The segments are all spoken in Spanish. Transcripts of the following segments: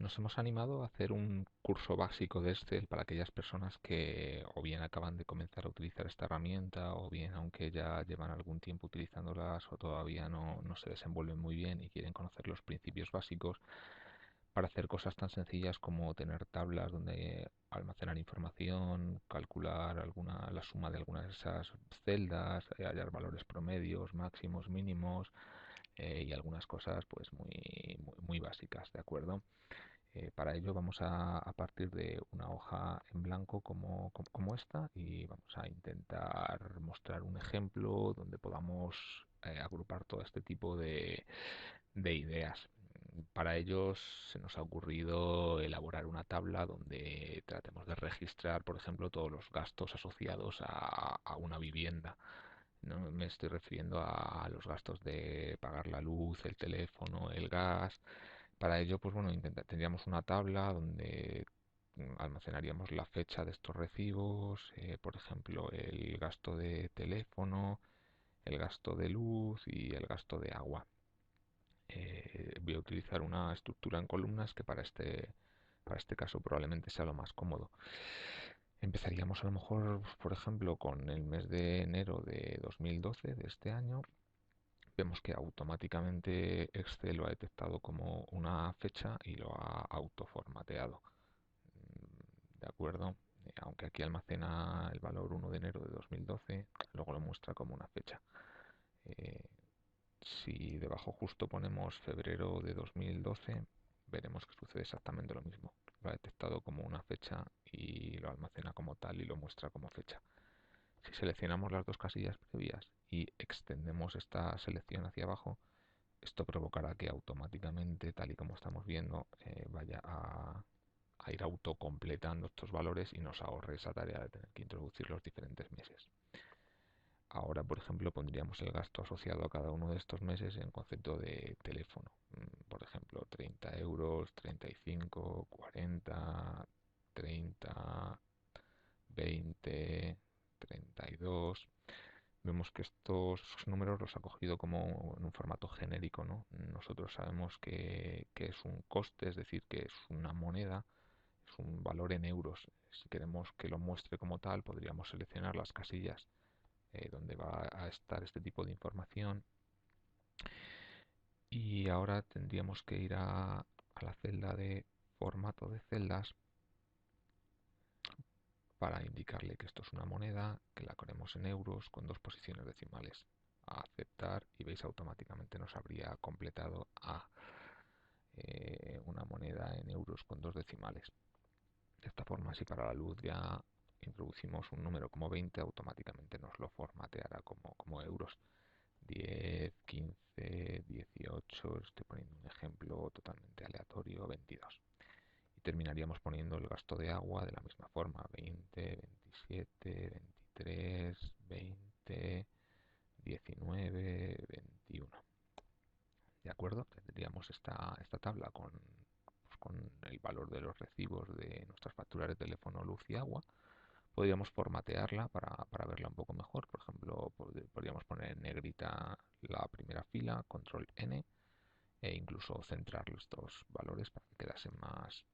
nos hemos animado a hacer un curso básico de Excel para aquellas personas que o bien acaban de comenzar a utilizar esta herramienta o bien aunque ya llevan algún tiempo utilizándolas o todavía no se desenvuelven muy bien y quieren conocer los principios básicos para hacer cosas tan sencillas como tener tablas donde almacenar información, calcular la suma de algunas de esas celdas, hallar valores promedios, máximos, mínimos y algunas cosas pues muy básicas, ¿de acuerdo? Para ello vamos a partir de una hoja en blanco como esta y vamos a intentar mostrar un ejemplo donde podamos agrupar todo este tipo de ideas. Para ello se nos ha ocurrido elaborar una tabla donde tratemos de registrar, por ejemplo, todos los gastos asociados a una vivienda. No me estoy refiriendo a los gastos de pagar la luz, el teléfono, el gas. Para ello, pues bueno, tendríamos una tabla donde almacenaríamos la fecha de estos recibos, por ejemplo, el gasto de teléfono, el gasto de luz y el gasto de agua. Voy a utilizar una estructura en columnas que para este caso probablemente sea lo más cómodo. Empezaríamos a lo mejor, por ejemplo, con el mes de enero de 2012 de este año. Vemos que automáticamente Excel lo ha detectado como una fecha y lo ha autoformateado. ¿De acuerdo? Aunque aquí almacena el valor 1 de enero de 2012, luego lo muestra como una fecha. Eh, si debajo justo ponemos febrero de 2012, veremos que sucede exactamente lo mismo. Lo ha detectado como una fecha y lo almacena como tal y lo muestra como fecha. Si seleccionamos las dos casillas previas y extendemos esta selección hacia abajo, esto provocará que automáticamente, tal y como estamos viendo, vaya a ir autocompletando estos valores y nos ahorre esa tarea de tener que introducir los diferentes meses. Ahora, por ejemplo, pondríamos el gasto asociado a cada uno de estos meses en concepto de teléfono. Por ejemplo, 30 euros, 35, 40, 30, 20, 32. Vemos que estos números los ha cogido como en un formato genérico, ¿no? Nosotros sabemos que es un coste, es decir, que es una moneda, es un valor en euros. Si queremos que lo muestre como tal, podríamos seleccionar las casillas donde va a estar este tipo de información. Y ahora tendríamos que ir a la celda de formato de celdas para indicarle que esto es una moneda, que la queremos en euros con dos posiciones decimales. A aceptar y veis automáticamente nos habría completado a una moneda en euros con dos decimales. De esta forma, si para la luz ya introducimos un número como 20, automáticamente nos lo formateará como euros. 10, 15, 18, estoy poniendo un ejemplo totalmente aleatorio, 22. Y terminaríamos poniendo el gasto de agua de la misma forma, 20, 27, 23, 20, 19, 21. ¿De acuerdo? Tendríamos esta tabla con el valor de los recibos de nuestras facturas de teléfono, luz y agua. Podríamos formatearla para verla un poco mejor. Por ejemplo, podríamos poner en negrita la primera fila, control N, e incluso centrar estos valores para que quedase más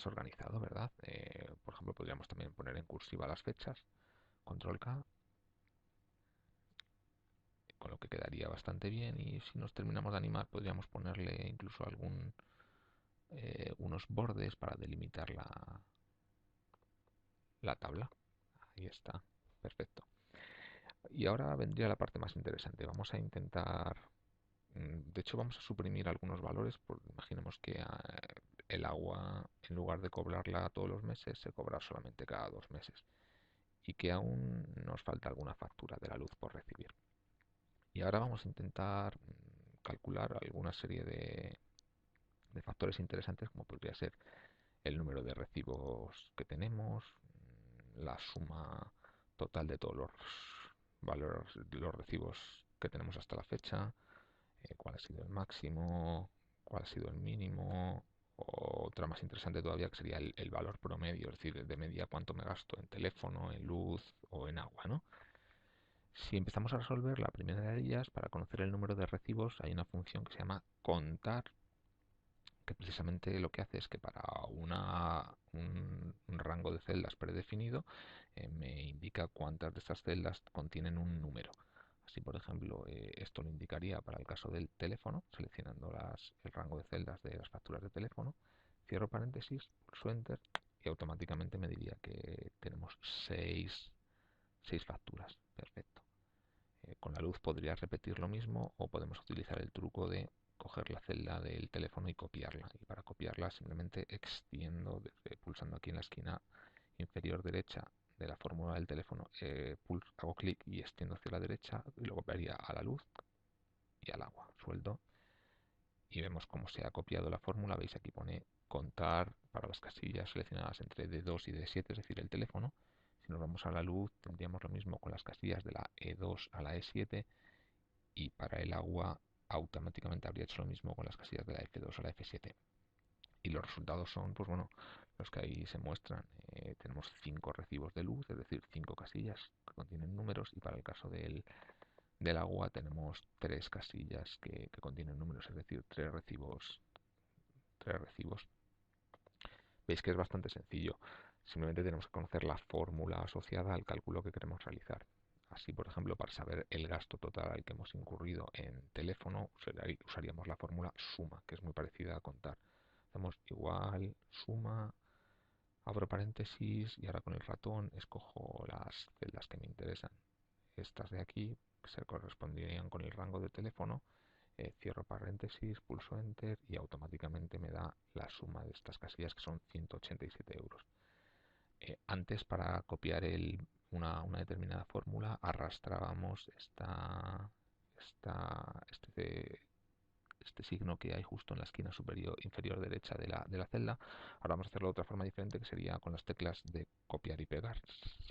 organizado, ¿verdad? Por ejemplo, podríamos también poner en cursiva las fechas, control K, con lo que quedaría bastante bien. Y si nos terminamos de animar, podríamos ponerle incluso unos bordes para delimitar la tabla. Ahí está, perfecto. Y ahora vendría la parte más interesante. Vamos a intentar, de hecho vamos a suprimir algunos valores, imaginemos que el agua, en lugar de cobrarla todos los meses, se cobra solamente cada 2 meses y que aún nos falta alguna factura de la luz por recibir. Y ahora vamos a intentar calcular alguna serie de factores interesantes como podría ser el número de recibos que tenemos, la suma total de todos los valores de los recibos que tenemos hasta la fecha, cuál ha sido el máximo, cuál ha sido el mínimo, o otra más interesante todavía que sería el valor promedio, es decir, de media cuánto me gasto en teléfono, en luz o en agua, ¿no? Si empezamos a resolver la primera de ellas, para conocer el número de recibos hay una función que se llama contar que precisamente lo que hace es que para un rango de celdas predefinido me indica cuántas de estas celdas contienen un número. Así, por ejemplo, esto lo indicaría para el caso del teléfono, seleccionando el rango de celdas de las facturas de teléfono, cierro paréntesis, pulso Enter y automáticamente me diría que tenemos seis facturas. Perfecto. Con la luz podría repetir lo mismo o podemos utilizar el truco de coger la celda del teléfono y copiarla. Y para copiarla simplemente extiendo, pulsando aquí en la esquina inferior derecha de la fórmula del teléfono, hago clic y extiendo hacia la derecha y lo copiaría a la luz y al agua. Suelto y vemos cómo se ha copiado la fórmula. Veis aquí pone contar para las casillas seleccionadas entre D2 y D7, es decir, el teléfono. Si nos vamos a la luz tendríamos lo mismo con las casillas de la E2 a la E7 y para el agua automáticamente habría hecho lo mismo con las casillas de la F2 a la F7. Y los resultados son, pues bueno, los que ahí se muestran. Tenemos 5 recibos de luz, es decir, 5 casillas que contienen números, y para el caso del agua tenemos 3 casillas que contienen números, es decir, 3 recibos, 3 recibos. Veis que es bastante sencillo. Simplemente tenemos que conocer la fórmula asociada al cálculo que queremos realizar. Así, por ejemplo, para saber el gasto total al que hemos incurrido en teléfono, usaríamos la fórmula suma, que es muy parecida a contar. Hacemos igual, suma, abro paréntesis y ahora con el ratón escojo las celdas que me interesan. Estas de aquí se corresponderían con el rango de teléfono. Cierro paréntesis, pulso Enter y automáticamente me da la suma de estas casillas, que son 187 euros. Antes, para copiar una determinada fórmula, arrastrábamos este signo que hay justo en la esquina inferior derecha de la celda. Ahora vamos a hacerlo de otra forma diferente, que sería con las teclas de copiar y pegar,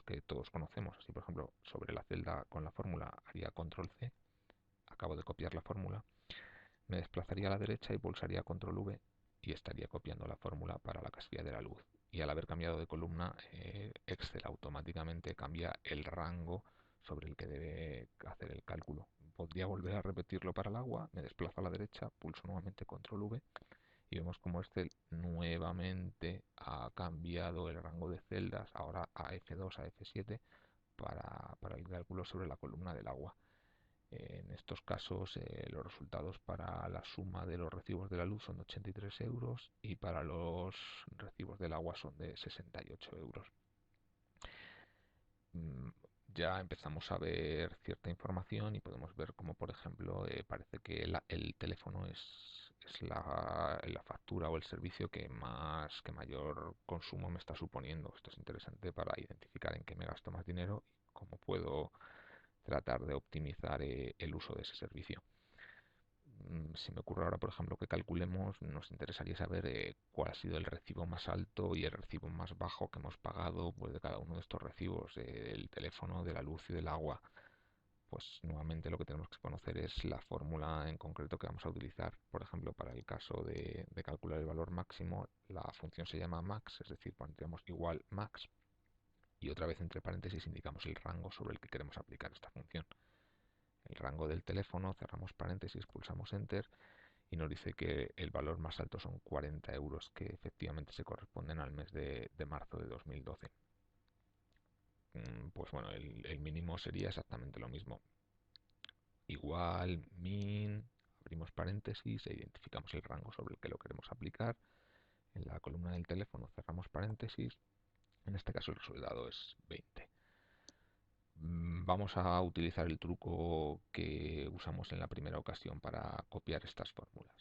que todos conocemos. Así, por ejemplo, sobre la celda con la fórmula haría control C, acabo de copiar la fórmula, me desplazaría a la derecha y pulsaría control V y estaría copiando la fórmula para la casilla de la luz. Y al haber cambiado de columna, Excel automáticamente cambia el rango sobre el que debe hacer el cálculo. Podría volver a repetirlo para el agua, me desplazo a la derecha, pulso nuevamente control V y vemos como Excel nuevamente ha cambiado el rango de celdas, ahora a F2, a F7, para el cálculo sobre la columna del agua. En estos casos, los resultados para la suma de los recibos de la luz son de 83 euros y para los recibos del agua son de 68 euros. Mm, Ya empezamos a ver cierta información y podemos ver como, por ejemplo, parece que el teléfono es la factura o el servicio que mayor consumo me está suponiendo. Esto es interesante para identificar en qué me gasto más dinero y cómo puedo tratar de optimizar el uso de ese servicio. Si me ocurre ahora, por ejemplo, que calculemos, nos interesaría saber cuál ha sido el recibo más alto y el recibo más bajo que hemos pagado, pues, de cada uno de estos recibos, del teléfono, de la luz y del agua. Pues nuevamente lo que tenemos que conocer es la fórmula en concreto que vamos a utilizar. Por ejemplo, para el caso de calcular el valor máximo, la función se llama max, es decir, pondríamos igual max y otra vez entre paréntesis indicamos el rango sobre el que queremos aplicar esta función. El rango del teléfono, cerramos paréntesis, pulsamos Enter y nos dice que el valor más alto son 40 euros, que efectivamente se corresponden al mes de marzo de 2012. Pues bueno, el mínimo sería exactamente lo mismo. Igual, min, abrimos paréntesis e identificamos el rango sobre el que lo queremos aplicar. En la columna del teléfono cerramos paréntesis. En este caso el resultado es 20. Vamos a utilizar el truco que usamos en la primera ocasión para copiar estas fórmulas.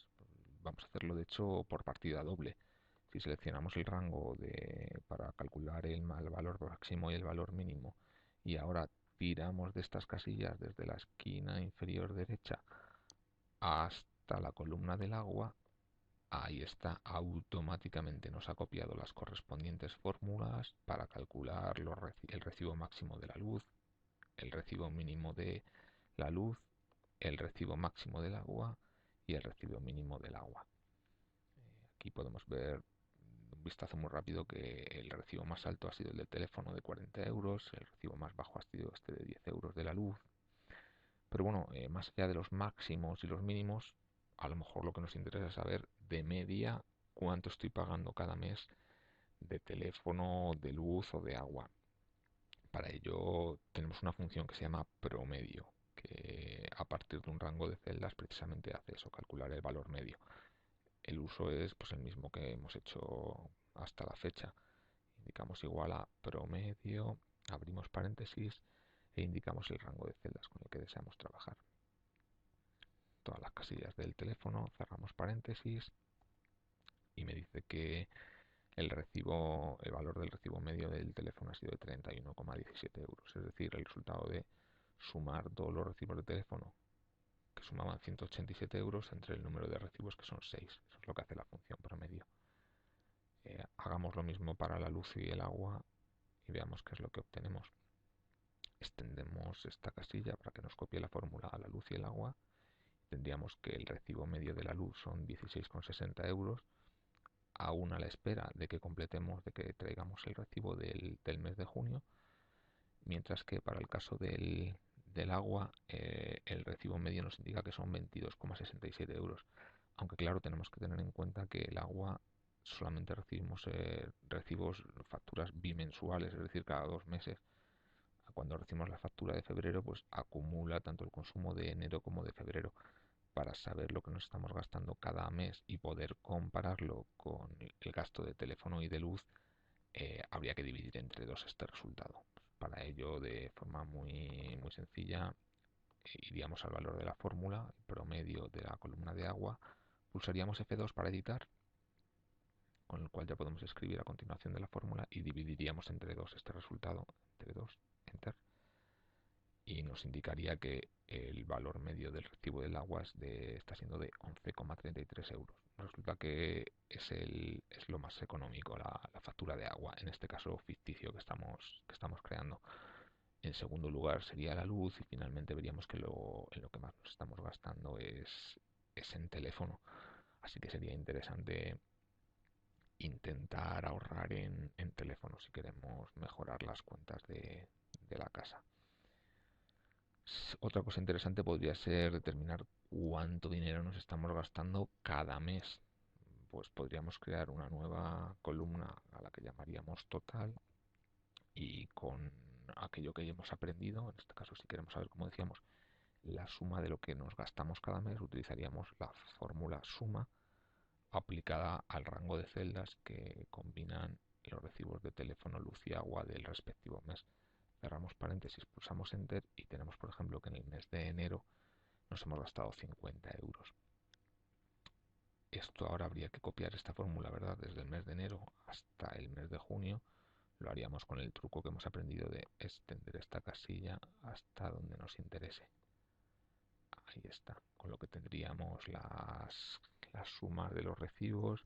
Vamos a hacerlo de hecho por partida doble. Si seleccionamos el rango para calcular el valor máximo y el valor mínimo y ahora tiramos de estas casillas desde la esquina inferior derecha hasta la columna del agua, ahí está, automáticamente nos ha copiado las correspondientes fórmulas para calcular el recibo máximo de la luz, el recibo mínimo de la luz, el recibo máximo del agua y el recibo mínimo del agua. Aquí podemos ver un vistazo muy rápido que el recibo más alto ha sido el del teléfono de 40 euros, el recibo más bajo ha sido este de 10 euros de la luz. Pero bueno, más allá de los máximos y los mínimos, a lo mejor lo que nos interesa es saber de media cuánto estoy pagando cada mes de teléfono, de luz o de agua. Para ello tenemos una función que se llama promedio, que a partir de un rango de celdas precisamente hace eso, calcular el valor medio. El uso es pues el mismo que hemos hecho hasta la fecha. Indicamos igual a promedio, abrimos paréntesis e indicamos el rango de celdas con el que deseamos trabajar. Todas las casillas del teléfono, cerramos paréntesis y me dice que el valor del recibo medio del teléfono ha sido de 31,17 euros. Es decir, el resultado de sumar todos los recibos de teléfono que sumaban 187 euros entre el número de recibos que son 6. Eso es lo que hace la función promedio. Hagamos lo mismo para la luz y el agua y veamos qué es lo que obtenemos. Extendemos esta casilla para que nos copie la fórmula a la luz y el agua. Tendríamos que el recibo medio de la luz son 16,60 euros, aún a la espera de que completemos, de que traigamos el recibo del mes de junio, mientras que para el caso del agua el recibo medio nos indica que son 22,67 euros. Aunque claro, tenemos que tener en cuenta que el agua solamente recibimos recibos, facturas bimensuales, es decir, cada 2 meses. Cuando recibimos la factura de febrero, pues acumula tanto el consumo de enero como de febrero. Para saber lo que nos estamos gastando cada mes y poder compararlo con el gasto de teléfono y de luz, habría que dividir entre dos este resultado. Para ello, de forma muy sencilla, iríamos al valor de la fórmula, el promedio de la columna de agua, pulsaríamos F2 para editar, con el cual ya podemos escribir a continuación de la fórmula y dividiríamos entre dos este resultado, entre dos, enter, y nos indicaría que el valor medio del recibo del agua está siendo de 11,33 euros. Resulta que es lo más económico, la factura de agua, en este caso ficticio que estamos creando. En segundo lugar sería la luz y finalmente veríamos que en lo que más nos estamos gastando es en teléfono. Así que sería interesante intentar ahorrar en teléfono si queremos mejorar las cuentas de la casa. Otra cosa interesante podría ser determinar cuánto dinero nos estamos gastando cada mes. Pues podríamos crear una nueva columna a la que llamaríamos total y con aquello que hemos aprendido, en este caso si queremos saber, como decíamos, la suma de lo que nos gastamos cada mes, utilizaríamos la fórmula suma aplicada al rango de celdas que combinan los recibos de teléfono, luz y agua del respectivo mes. Cerramos paréntesis, pulsamos enter y tenemos, por ejemplo, que en el mes de enero nos hemos gastado 50 euros. Esto ahora habría que copiar esta fórmula, ¿verdad? Desde el mes de enero hasta el mes de junio. Lo haríamos con el truco que hemos aprendido de extender esta casilla hasta donde nos interese. Ahí está, con lo que tendríamos las sumas de los recibos: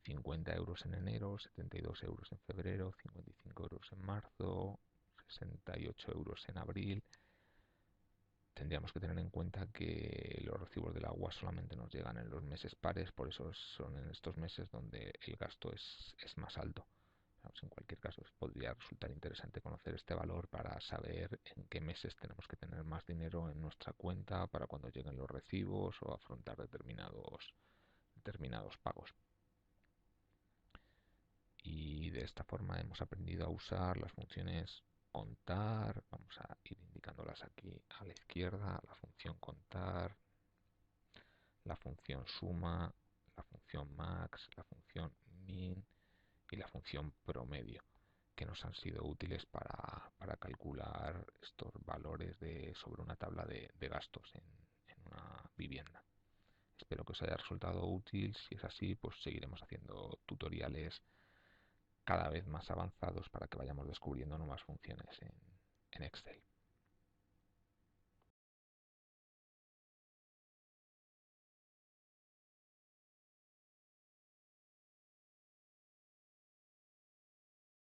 50 euros en enero, 72 euros en febrero, 55 euros en marzo, 68 euros en abril. Tendríamos que tener en cuenta que los recibos del agua solamente nos llegan en los meses pares, por eso son en estos meses donde el gasto es más alto. Vamos, en cualquier caso, podría resultar interesante conocer este valor para saber en qué meses tenemos que tener más dinero en nuestra cuenta para cuando lleguen los recibos o afrontar determinados pagos. Y de esta forma hemos aprendido a usar las funciones contar. Vamos a ir indicándolas aquí a la izquierda: la función contar, la función suma, la función max, la función min y la función promedio, que nos han sido útiles para calcular estos valores sobre una tabla de gastos en una vivienda. Espero que os haya resultado útil. Si es así, pues seguiremos haciendo tutoriales cada vez más avanzados para que vayamos descubriendo nuevas funciones en Excel.